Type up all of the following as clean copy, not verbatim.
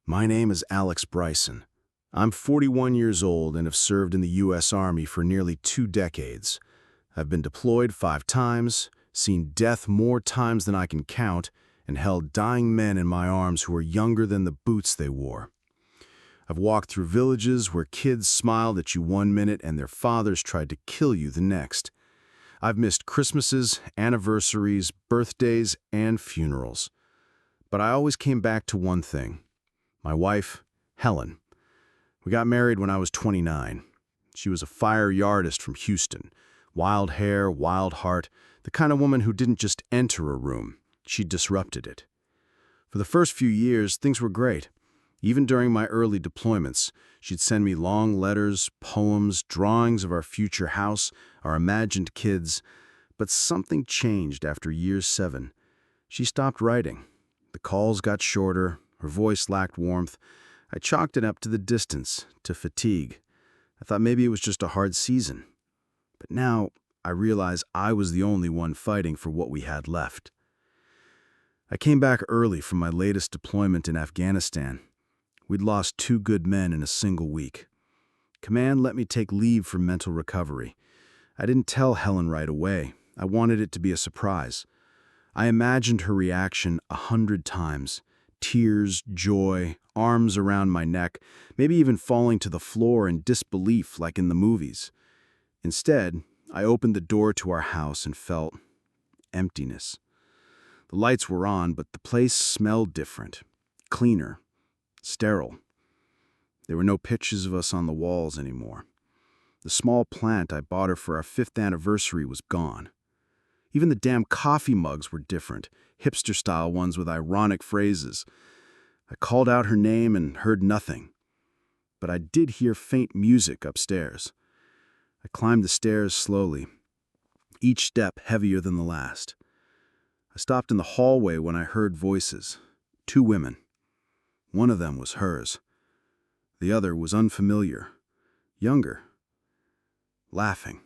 My name is Alex Bryson. I'm 41 years old and have served in the U.S. Army for nearly 2 decades. I've been deployed 5 times, seen death more times than I can count, and held dying men in my arms who are younger than the boots they wore. I've walked through villages where kids smiled at you one minute and their fathers tried to kill you the next. I've missed Christmases, anniversaries, birthdays, and funerals. But I always came back to one thing. My wife, Helen. We got married when I was 29. She was a fiery artist from Houston. Wild hair, wild heart, the kind of woman who didn't just enter a room, she disrupted it. For the first few years, things were great. Even during my early deployments, she'd send me long letters, poems, drawings of our future house, our imagined kids. But something changed after year 7. She stopped writing. The calls got shorter. Her voice lacked warmth. I chalked it up to the distance, to fatigue. I thought maybe it was just a hard season. But now I realize I was the only one fighting for what we had left. I came back early from my latest deployment in Afghanistan. We'd lost 2 good men in a single week. Command let me take leave for mental recovery. I didn't tell Helen right away. I wanted it to be a surprise. I imagined her reaction 100 times. Tears, joy, arms around my neck, maybe even falling to the floor in disbelief like in the movies. Instead, I opened the door to our house and felt emptiness. The lights were on, but the place smelled different, cleaner, sterile. There were no pictures of us on the walls anymore. The small plant I bought her for our 5th anniversary was gone. Even the damn coffee mugs were different, hipster-style ones with ironic phrases. I called out her name and heard nothing. But I did hear faint music upstairs. I climbed the stairs slowly, each step heavier than the last. I stopped in the hallway when I heard voices. 2 women. One of them was hers. The other was unfamiliar, younger, laughing.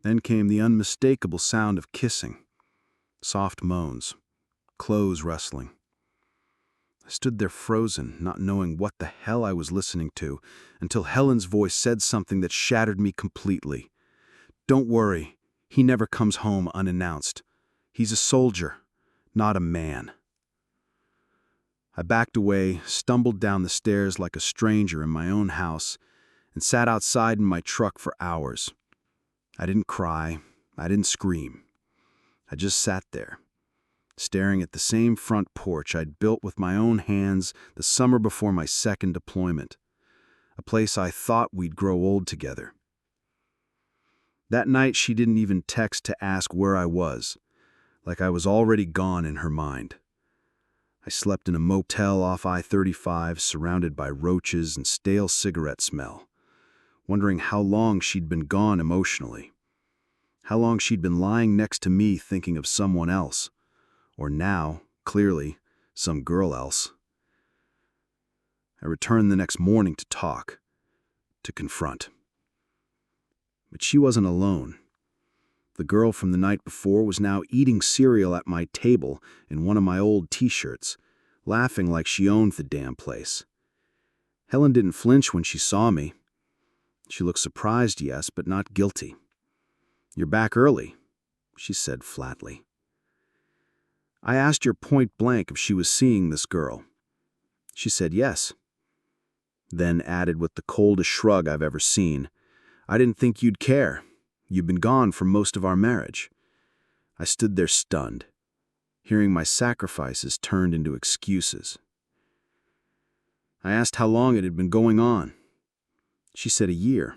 Then came the unmistakable sound of kissing, soft moans, clothes rustling. I stood there frozen, not knowing what the hell I was listening to, until Helen's voice said something that shattered me completely. "Don't worry, he never comes home unannounced. He's a soldier, not a man." I backed away, stumbled down the stairs like a stranger in my own house, and sat outside in my truck for hours. I didn't cry, I didn't scream. I just sat there, staring at the same front porch I'd built with my own hands the summer before my 2nd deployment, a place I thought we'd grow old together. That night she didn't even text to ask where I was, like I was already gone in her mind. I slept in a motel off I-35, surrounded by roaches and stale cigarette smell, wondering how long she'd been gone emotionally, how long she'd been lying next to me thinking of someone else, or now, clearly, some girl else. I returned the next morning to talk, to confront. But she wasn't alone. The girl from the night before was now eating cereal at my table in one of my old t-shirts, laughing like she owned the damn place. Helen didn't flinch when she saw me. She looked surprised, yes, but not guilty. "You're back early," she said flatly. I asked her point blank if she was seeing this girl. She said yes. Then added with the coldest shrug I've ever seen, "I didn't think you'd care. You've been gone for most of our marriage." I stood there stunned, hearing my sacrifices turned into excuses. I asked how long it had been going on. She said a year.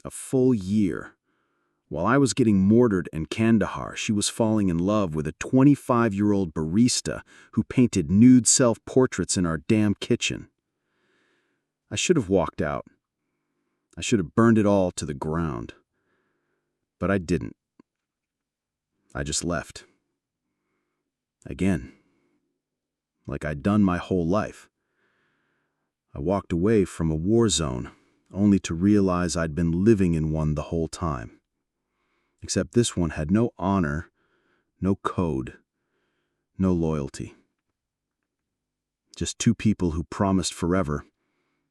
A full year. While I was getting mortared in Kandahar, she was falling in love with a 25-year-old barista who painted nude self-portraits in our damn kitchen. I should have walked out. I should have burned it all to the ground. But I didn't. I just left. Again. Like I'd done my whole life. I walked away from a war zone, only to realize I'd been living in one the whole time. Except this one had no honor, no code, no loyalty. Just two people who promised forever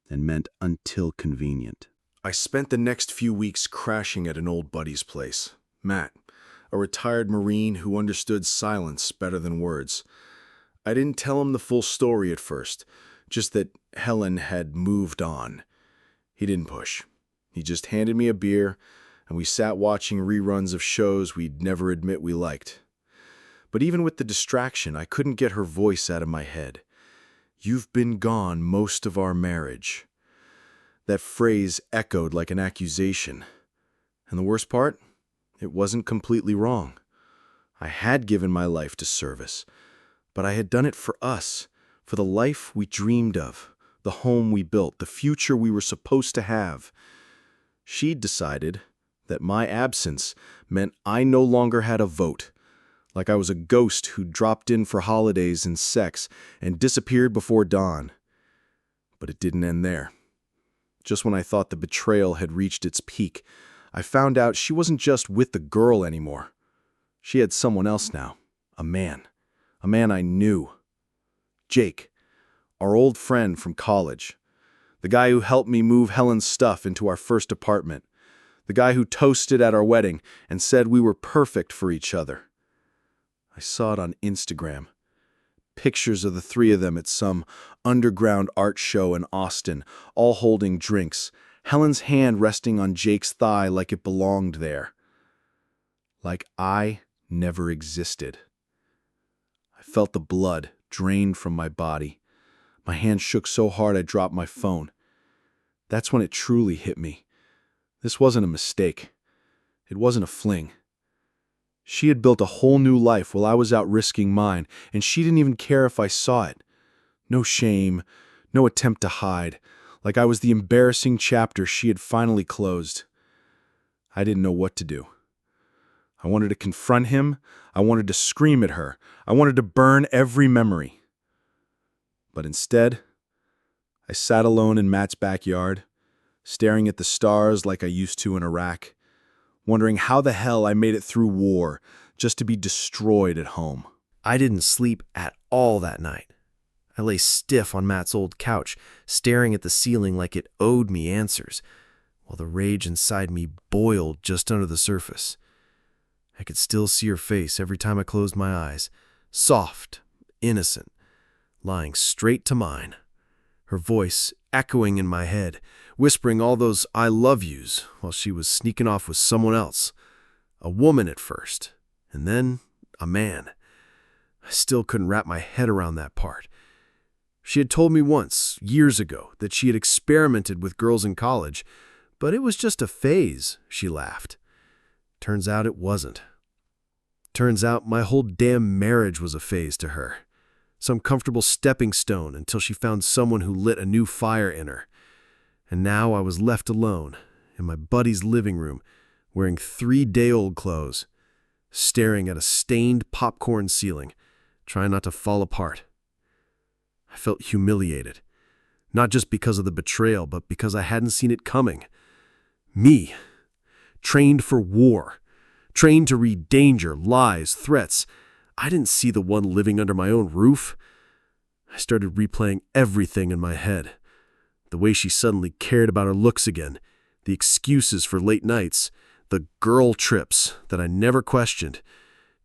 and meant until convenient. I spent the next few weeks crashing at an old buddy's place, Matt, a retired Marine who understood silence better than words. I didn't tell him the full story at first, just that Helen had moved on. He didn't push. He just handed me a beer, and we sat watching reruns of shows we'd never admit we liked. But even with the distraction, I couldn't get her voice out of my head. "You've been gone most of our marriage." That phrase echoed like an accusation. And the worst part? It wasn't completely wrong. I had given my life to service, but I had done it for us, for the life we dreamed of, the home we built, the future we were supposed to have. She'd decided that my absence meant I no longer had a vote, like I was a ghost who dropped in for holidays and sex and disappeared before dawn. But it didn't end there. Just when I thought the betrayal had reached its peak, I found out she wasn't just with the girl anymore. She had someone else now, a man I knew. Jake, our old friend from college. The guy who helped me move Helen's stuff into our first apartment. The guy who toasted at our wedding and said we were perfect for each other. I saw it on Instagram. Pictures of the three of them at some underground art show in Austin, all holding drinks, Helen's hand resting on Jake's thigh like it belonged there. Like I never existed. I felt the blood drained from my body. My hand shook so hard I dropped my phone. That's when it truly hit me. This wasn't a mistake. It wasn't a fling. She had built a whole new life while I was out risking mine, and she didn't even care if I saw it. No shame, no attempt to hide, like I was the embarrassing chapter she had finally closed. I didn't know what to do. I wanted to confront him. I wanted to scream at her. I wanted to burn every memory. But instead, I sat alone in Matt's backyard, staring at the stars like I used to in Iraq, wondering how the hell I made it through war just to be destroyed at home. I didn't sleep at all that night. I lay stiff on Matt's old couch, staring at the ceiling like it owed me answers, while the rage inside me boiled just under the surface. I could still see her face every time I closed my eyes, soft, innocent, lying straight to mine, her voice echoing in my head, whispering all those I love yous while she was sneaking off with someone else, a woman at first, and then a man. I still couldn't wrap my head around that part. She had told me once, years ago, that she had experimented with girls in college, but it was just a phase, she laughed. Turns out it wasn't. Turns out my whole damn marriage was a phase to her. Some comfortable stepping stone until she found someone who lit a new fire in her. And now I was left alone in my buddy's living room, wearing 3-day-old clothes, staring at a stained popcorn ceiling, trying not to fall apart. I felt humiliated, not just because of the betrayal, but because I hadn't seen it coming. Me, trained for war, trained to read danger, lies, threats. I didn't see the one living under my own roof. I started replaying everything in my head. The way she suddenly cared about her looks again, the excuses for late nights, the girl trips that I never questioned.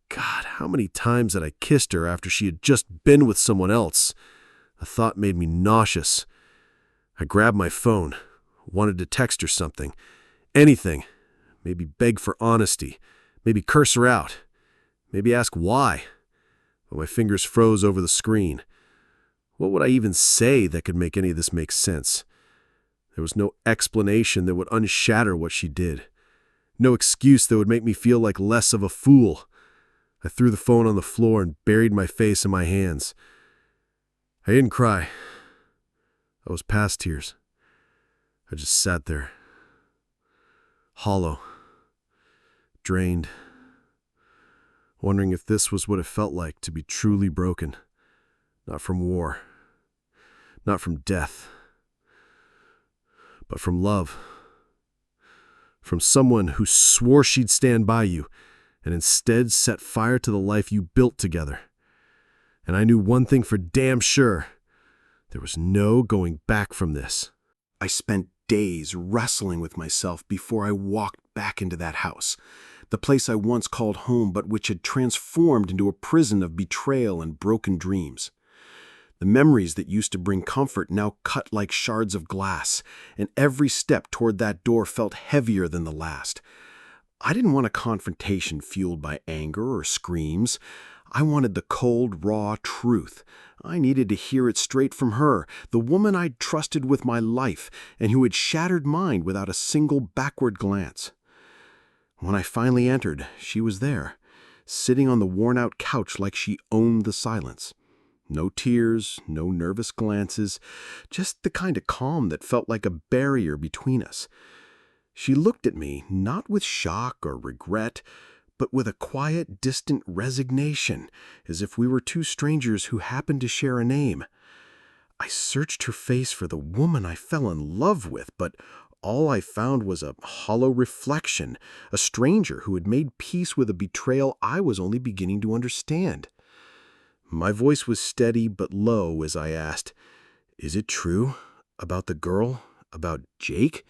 God, how many times had I kissed her after she had just been with someone else? A thought made me nauseous. I grabbed my phone, wanted to text her something, anything, maybe beg for honesty, maybe curse her out, maybe ask why. But my fingers froze over the screen. What would I even say that could make any of this make sense? There was no explanation that would unshatter what she did. No excuse that would make me feel like less of a fool. I threw the phone on the floor and buried my face in my hands. I didn't cry. I was past tears. I just sat there, hollow, drained, wondering if this was what it felt like to be truly broken, not from war, not from death, but from love, from someone who swore she'd stand by you and instead set fire to the life you built together. And I knew one thing for damn sure. There was no going back from this. I spent days wrestling with myself before I walked back into that house, the place I once called home but which had transformed into a prison of betrayal and broken dreams. The memories that used to bring comfort now cut like shards of glass, and every step toward that door felt heavier than the last. I didn't want a confrontation fueled by anger or screams. I wanted the cold, raw truth. I needed to hear it straight from her, the woman I'd trusted with my life and who had shattered mine without a single backward glance. When I finally entered, she was there, sitting on the worn-out couch like she owned the silence. No tears, no nervous glances, just the kind of calm that felt like a barrier between us. She looked at me, not with shock or regret, but with a quiet, distant resignation, as if we were two strangers who happened to share a name. I searched her face for the woman I fell in love with, but all I found was a hollow reflection, a stranger who had made peace with a betrayal I was only beginning to understand. My voice was steady but low as I asked, "Is it true? About the girl? About Jake?"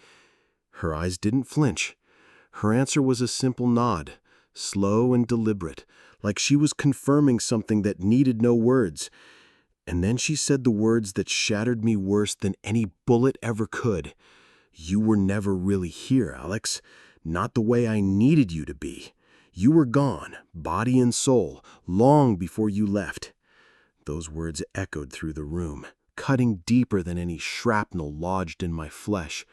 Her eyes didn't flinch. Her answer was a simple nod, slow and deliberate, like she was confirming something that needed no words. And then she said the words that shattered me worse than any bullet ever could. "You were never really here, Alex. Not the way I needed you to be. You were gone, body and soul, long before you left." Those words echoed through the room, cutting deeper than any shrapnel lodged in my flesh.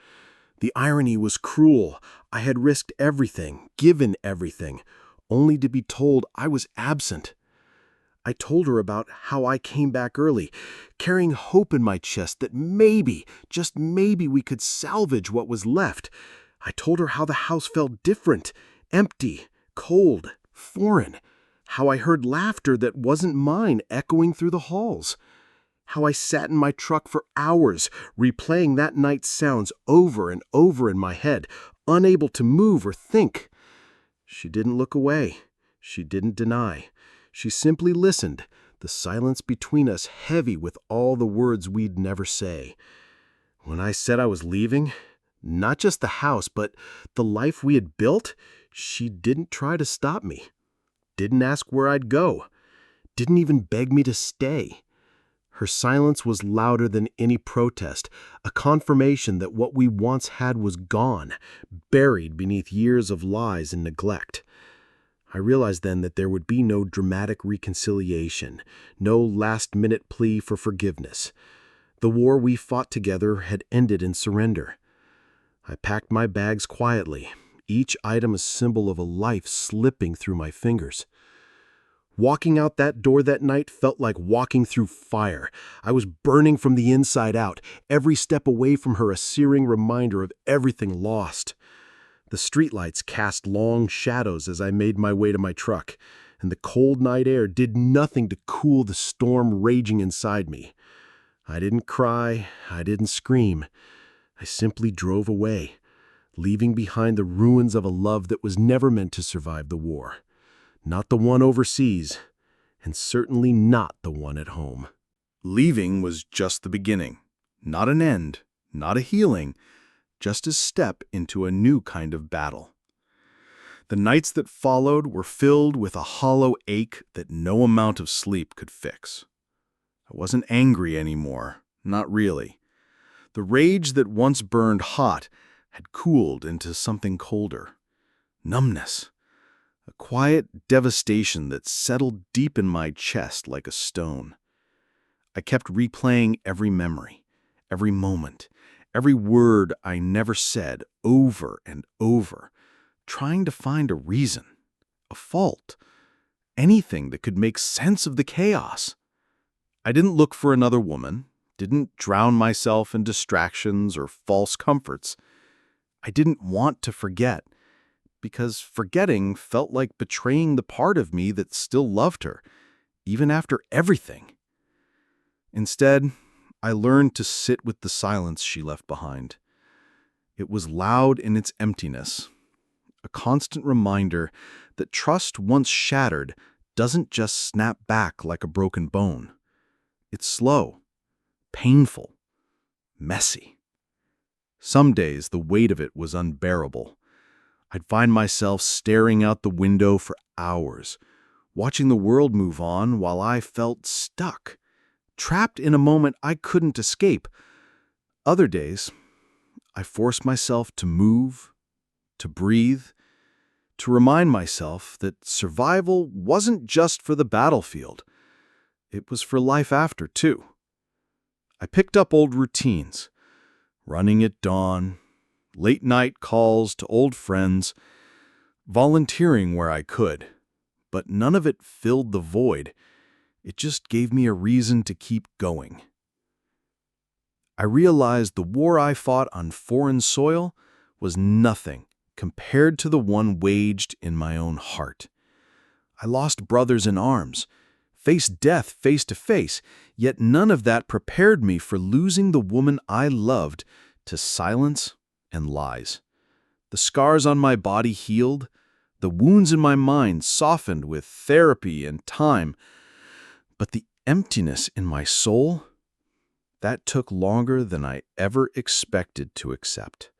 The irony was cruel. I had risked everything, given everything, only to be told I was absent. I told her about how I came back early, carrying hope in my chest that maybe, just maybe, we could salvage what was left. I told her how the house felt different, empty, cold, foreign, how I heard laughter that wasn't mine echoing through the halls. How I sat in my truck for hours, replaying that night's sounds over and over in my head, unable to move or think. She didn't look away. She didn't deny. She simply listened, the silence between us heavy with all the words we'd never say. When I said I was leaving, not just the house, but the life we had built, she didn't try to stop me. Didn't ask where I'd go. Didn't even beg me to stay. Her silence was louder than any protest, a confirmation that what we once had was gone, buried beneath years of lies and neglect. I realized then that there would be no dramatic reconciliation, no last-minute plea for forgiveness. The war we fought together had ended in surrender. I packed my bags quietly, each item a symbol of a life slipping through my fingers. Walking out that door that night felt like walking through fire. I was burning from the inside out, every step away from her a searing reminder of everything lost. The streetlights cast long shadows as I made my way to my truck, and the cold night air did nothing to cool the storm raging inside me. I didn't cry, I didn't scream. I simply drove away, leaving behind the ruins of a love that was never meant to survive the war. Not the one overseas, and certainly not the one at home. Leaving was just the beginning, not an end, not a healing, just a step into a new kind of battle. The nights that followed were filled with a hollow ache that no amount of sleep could fix. I wasn't angry anymore, not really. The rage that once burned hot had cooled into something colder. Numbness. A quiet devastation that settled deep in my chest like a stone. I kept replaying every memory, every moment, every word I never said over and over, trying to find a reason, a fault, anything that could make sense of the chaos. I didn't look for another woman, didn't drown myself in distractions or false comforts. I didn't want to forget, because forgetting felt like betraying the part of me that still loved her, even after everything. Instead, I learned to sit with the silence she left behind. It was loud in its emptiness, a constant reminder that trust once shattered doesn't just snap back like a broken bone. It's slow, painful, messy. Some days the weight of it was unbearable. I'd find myself staring out the window for hours, watching the world move on while I felt stuck, trapped in a moment I couldn't escape. Other days, I forced myself to move, to breathe, to remind myself that survival wasn't just for the battlefield. It was for life after, too. I picked up old routines, running at dawn, late-night calls to old friends, volunteering where I could, but none of it filled the void. It just gave me a reason to keep going. I realized the war I fought on foreign soil was nothing compared to the one waged in my own heart. I lost brothers in arms, faced death face to face, yet none of that prepared me for losing the woman I loved to silence and lies. The scars on my body healed, the wounds in my mind softened with therapy and time, but the emptiness in my soul, that took longer than I ever expected to accept.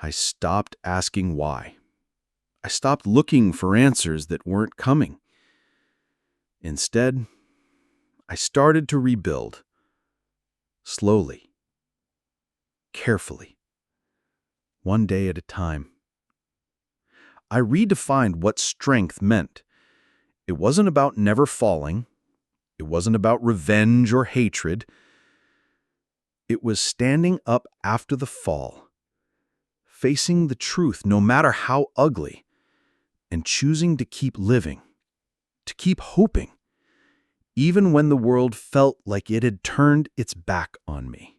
I stopped asking why. I stopped looking for answers that weren't coming. Instead, I started to rebuild, slowly, carefully, one day at a time. I redefined what strength meant. It wasn't about never falling. It wasn't about revenge or hatred. It was standing up after the fall, facing the truth no matter how ugly, and choosing to keep living, to keep hoping, even when the world felt like it had turned its back on me.